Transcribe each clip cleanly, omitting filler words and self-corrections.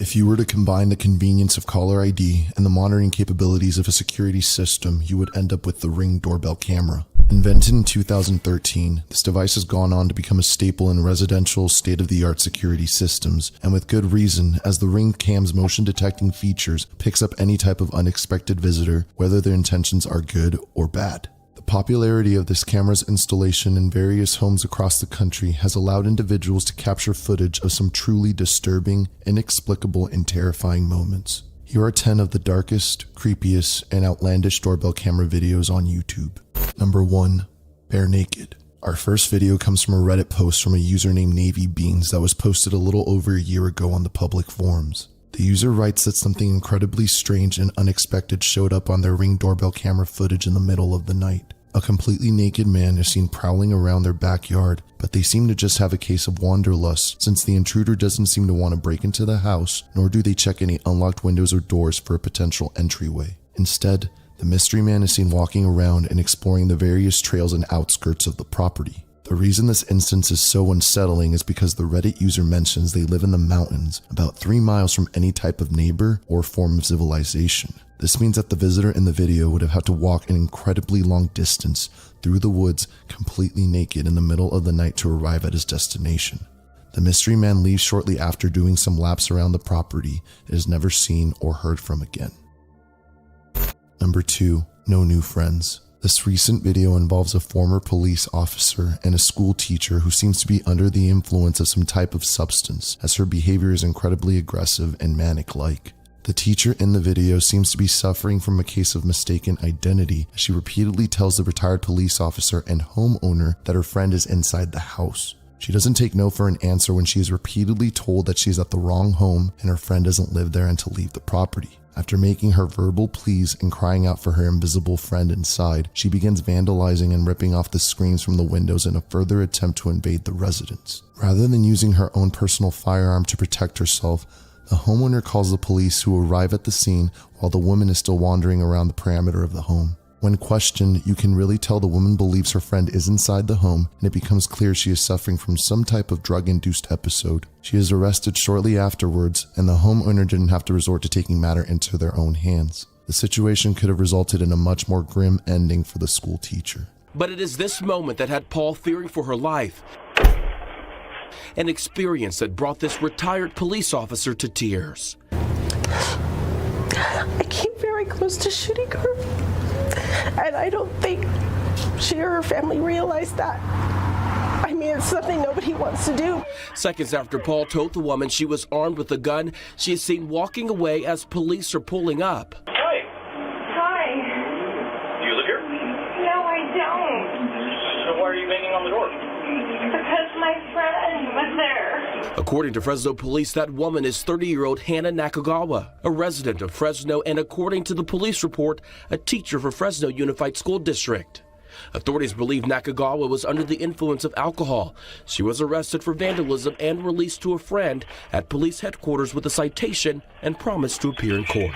If you were to combine the convenience of caller ID and the monitoring capabilities of a security system, you would end up with the Ring doorbell camera. Invented in 2013, this device has gone on to become a staple in residential state-of-the-art security systems, and with good reason, as the Ringcam's motion detecting features picks up any type of unexpected visitor, whether their intentions are good or bad. The popularity of this camera's installation in various homes across the country has allowed individuals to capture footage of some truly disturbing, inexplicable, and terrifying moments. Here are 10 of the darkest, creepiest, and outlandish doorbell camera videos on YouTube. Number 1. Bare Naked. Our first video comes from a Reddit post from a user named Navy Beans that was posted a little over a year ago on the public forums. The user writes that something incredibly strange and unexpected showed up on their Ring doorbell camera footage in the middle of the night. A completely naked man is seen prowling around their backyard, but they seem to just have a case of wanderlust since the intruder doesn't seem to want to break into the house, nor do they check any unlocked windows or doors for a potential entryway. Instead, the mystery man is seen walking around and exploring the various trails and outskirts of the property. The reason this instance is so unsettling is because the Reddit user mentions they live in the mountains, about 3 miles from any type of neighbor or form of civilization. This means that the visitor in the video would have had to walk an incredibly long distance through the woods completely naked in the middle of the night to arrive at his destination. The mystery man leaves shortly after doing some laps around the property and is never seen or heard from again. Number 2. No new friends. This recent video involves a former police officer and a school teacher who seems to be under the influence of some type of substance, as her behavior is incredibly aggressive and manic-like. The teacher in the video seems to be suffering from a case of mistaken identity, as she repeatedly tells the retired police officer and homeowner that her friend is inside the house. She doesn't take no for an answer when she is repeatedly told that she is at the wrong home and her friend doesn't live there and to leave the property. After making her verbal pleas and crying out for her invisible friend inside, she begins vandalizing and ripping off the screens from the windows in a further attempt to invade the residence. Rather than using her own personal firearm to protect herself, the homeowner calls the police, who arrive at the scene while the woman is still wandering around the perimeter of the home. When questioned, you can really tell the woman believes her friend is inside the home, and it becomes clear she is suffering from some type of drug-induced episode. She is arrested shortly afterwards, and the homeowner didn't have to resort to taking matter into their own hands. The situation could have resulted in a much more grim ending for the school teacher. But it is this moment that had Paul fearing for her life. An experience that brought this retired police officer to tears. I came very close to shooting her, and I don't think she or her family realized that. I mean, it's something nobody wants to do. Seconds after Paul told the woman she was armed with a gun, she is seen walking away as police are pulling up. Hi. Hi. Do you live here? No, I don't. So why are you banging on the door? Because my friend was there. According to Fresno police, that woman is 30-year-old Hannah Nakagawa, a resident of Fresno, and according to the police report, a teacher for Fresno Unified School District. Authorities believe Nakagawa was under the influence of alcohol. She was arrested for vandalism and released to a friend at police headquarters with a citation and promised to appear in court.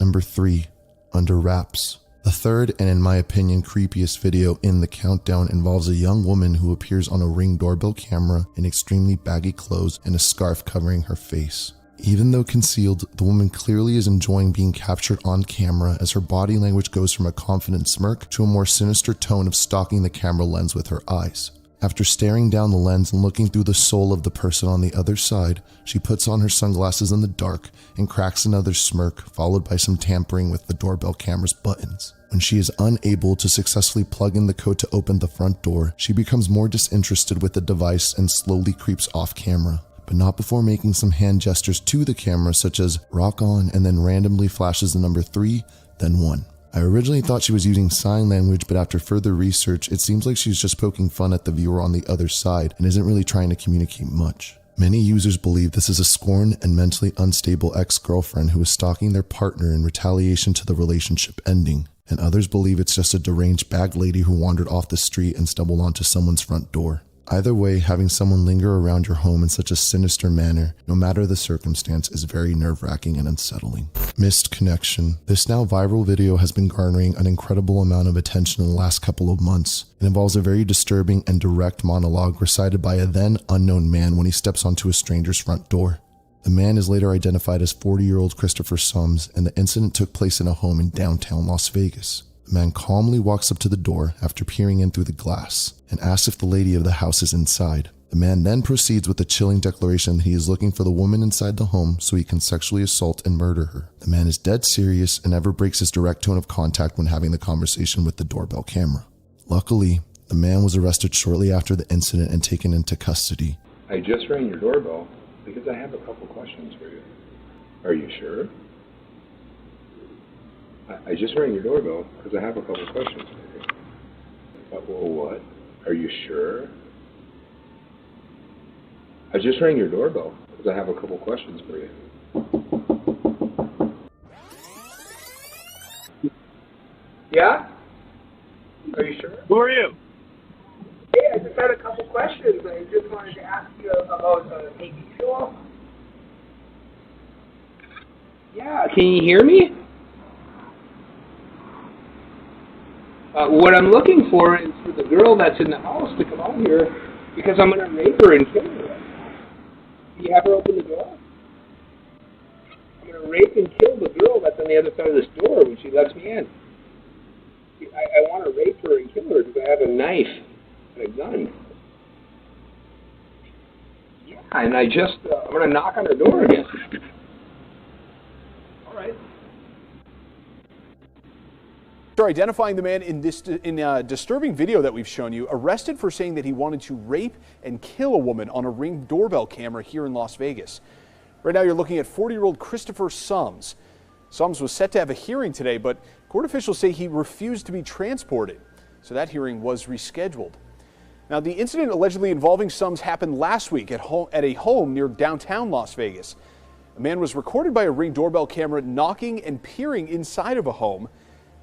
Number 3. Under Wraps. The third, and in my opinion creepiest video in the countdown, involves a young woman who appears on a Ring doorbell camera in extremely baggy clothes and a scarf covering her face. Even though concealed, the woman clearly is enjoying being captured on camera, as her body language goes from a confident smirk to a more sinister tone of stalking the camera lens with her eyes. After staring down the lens and looking through the soul of the person on the other side, she puts on her sunglasses in the dark and cracks another smirk, followed by some tampering with the doorbell camera's buttons. When she is unable to successfully plug in the code to open the front door, she becomes more disinterested with the device and slowly creeps off camera, but not before making some hand gestures to the camera such as rock on, and then randomly flashes the number 3, then 1. I originally thought she was using sign language, but after further research, it seems like she's just poking fun at the viewer on the other side and isn't really trying to communicate much. Many users believe this is a scorned and mentally unstable ex-girlfriend who is stalking their partner in retaliation to the relationship ending, and others believe it's just a deranged bag lady who wandered off the street and stumbled onto someone's front door. Either way, having someone linger around your home in such a sinister manner, no matter the circumstance, is very nerve-wracking and unsettling. Missed connection. This now viral video has been garnering an incredible amount of attention in the last couple of months. It involves a very disturbing and direct monologue recited by a then unknown man when he steps onto a stranger's front door. The man is later identified as 40-year-old Christopher Sums, and the incident took place in a home in downtown Las Vegas. The man calmly walks up to the door after peering in through the glass and asks if the lady of the house is inside. The man then proceeds with the chilling declaration that he is looking for the woman inside the home so he can sexually assault and murder her. The man is dead serious and never breaks his direct tone of contact when having the conversation with the doorbell camera. Luckily, the man was arrested shortly after the incident and taken into custody. I just rang your doorbell because I have a couple questions for you. Are you sure? I just rang your doorbell because I have a couple questions for you. Well, what? Are you sure? I just rang your doorbell because I have a couple questions for you. Yeah? Are you sure? Who are you? Hey, I just had a couple questions. I just wanted to ask you about the TV show. Yeah, can you hear me? What I'm looking for is for the girl that's in the house to come out here because I'm going to rape her and kill her. Can you have her open the door? I'm going to rape and kill the girl that's on the other side of this door when she lets me in. I want to rape her and kill her because I have a knife and a gun. Yeah, and I'm going to knock on her door again. All right. After identifying the man in a disturbing video that we've shown you, arrested for saying that he wanted to rape and kill a woman on a Ring doorbell camera here in Las Vegas. Right now you're looking at 40-year-old Christopher Sums. Sums was set to have a hearing today, but court officials say he refused to be transported, so that hearing was rescheduled. Now, the incident allegedly involving Sums happened last week at a home near downtown Las Vegas. A man was recorded by a Ring doorbell camera knocking and peering inside of a home.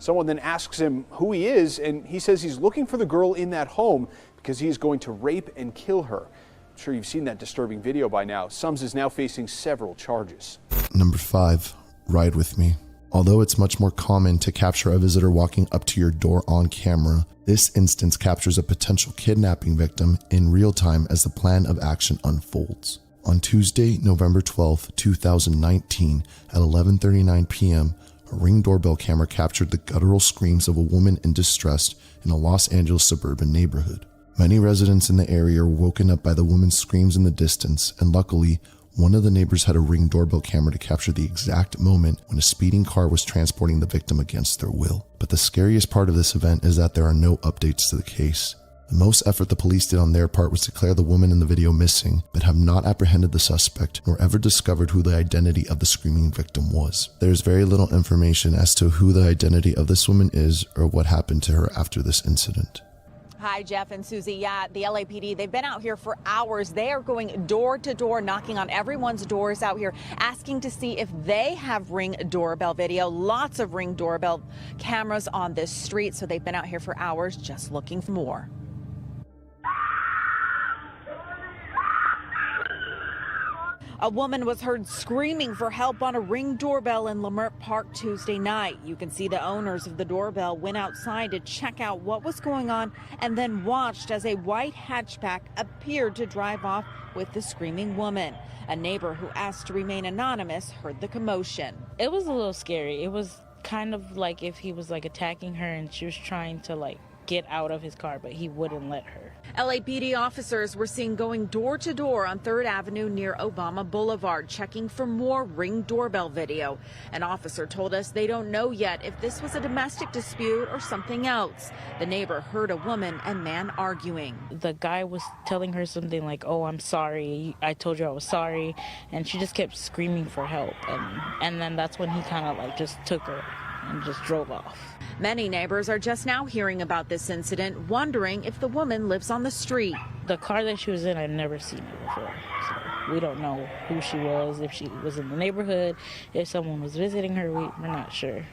Someone then asks him who he is, and he says he's looking for the girl in that home because he is going to rape and kill her. I'm sure you've seen that disturbing video by now. Sums is now facing several charges. Number 5, ride with me. Although it's much more common to capture a visitor walking up to your door on camera, this instance captures a potential kidnapping victim in real time as the plan of action unfolds. On Tuesday, November 12, 2019, at 11:39 p.m., a Ring doorbell camera captured the guttural screams of a woman in distress in a Los Angeles suburban neighborhood. Many residents in the area were woken up by the woman's screams in the distance, and luckily, one of the neighbors had a Ring doorbell camera to capture the exact moment when a speeding car was transporting the victim against their will. But the scariest part of this event is that there are no updates to the case. The most effort the police did on their part was to declare the woman in the video missing, but have not apprehended the suspect nor ever discovered who the identity of the screaming victim was. There is very little information as to who the identity of this woman is or what happened to her after this incident. Hi, Jeff and Susie. Yeah, the LAPD, they've been out here for hours. They are going door to door, knocking on everyone's doors out here, asking to see if they have Ring doorbell video. Lots of Ring doorbell cameras on this street, so they've been out here for hours just looking for more. A woman was heard screaming for help on a Ring doorbell in Leimert Park Tuesday night. You can see the owners of the doorbell went outside to check out what was going on and then watched as a white hatchback appeared to drive off with the screaming woman. A neighbor who asked to remain anonymous heard the commotion. It was a little scary. It was kind of like if he was attacking her and she was trying to get out of his car, but he wouldn't let her. LAPD officers were seen going door to door on 3rd Avenue near Obama Boulevard, checking for more Ring doorbell video. An officer told us they don't know yet if this was a domestic dispute or something else. The neighbor heard a woman and man arguing. The guy was telling her something like, "Oh, I'm sorry. I told you I was sorry." And she just kept screaming for help. And then that's when he kind of just took her and just drove off. Many neighbors are just now hearing about this incident, wondering if the woman lives on the street. The car that she was in, I'd never seen her before. So we don't know who she was, if she was in the neighborhood, if someone was visiting her, we're not sure.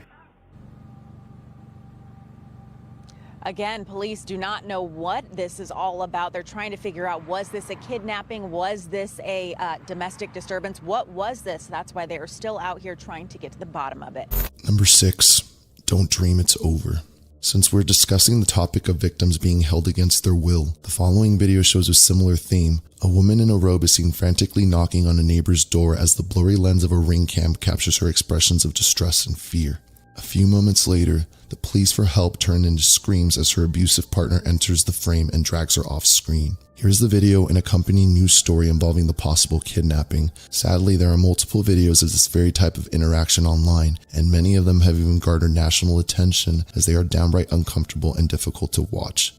Again, police do not know what this is all about. They're trying to figure out, was this a kidnapping? Was this a domestic disturbance? What was this? That's why they are still out here trying to get to the bottom of it. Number 6, don't dream it's over. Since we're discussing the topic of victims being held against their will, the following video shows a similar theme. A woman in a robe is seen frantically knocking on a neighbor's door as the blurry lens of a Ringcam captures her expressions of distress and fear. A few moments later, the pleas for help turn into screams as her abusive partner enters the frame and drags her off screen. Here's the video and accompanying news story involving the possible kidnapping. Sadly, there are multiple videos of this very type of interaction online, and many of them have even garnered national attention as they are downright uncomfortable and difficult to watch.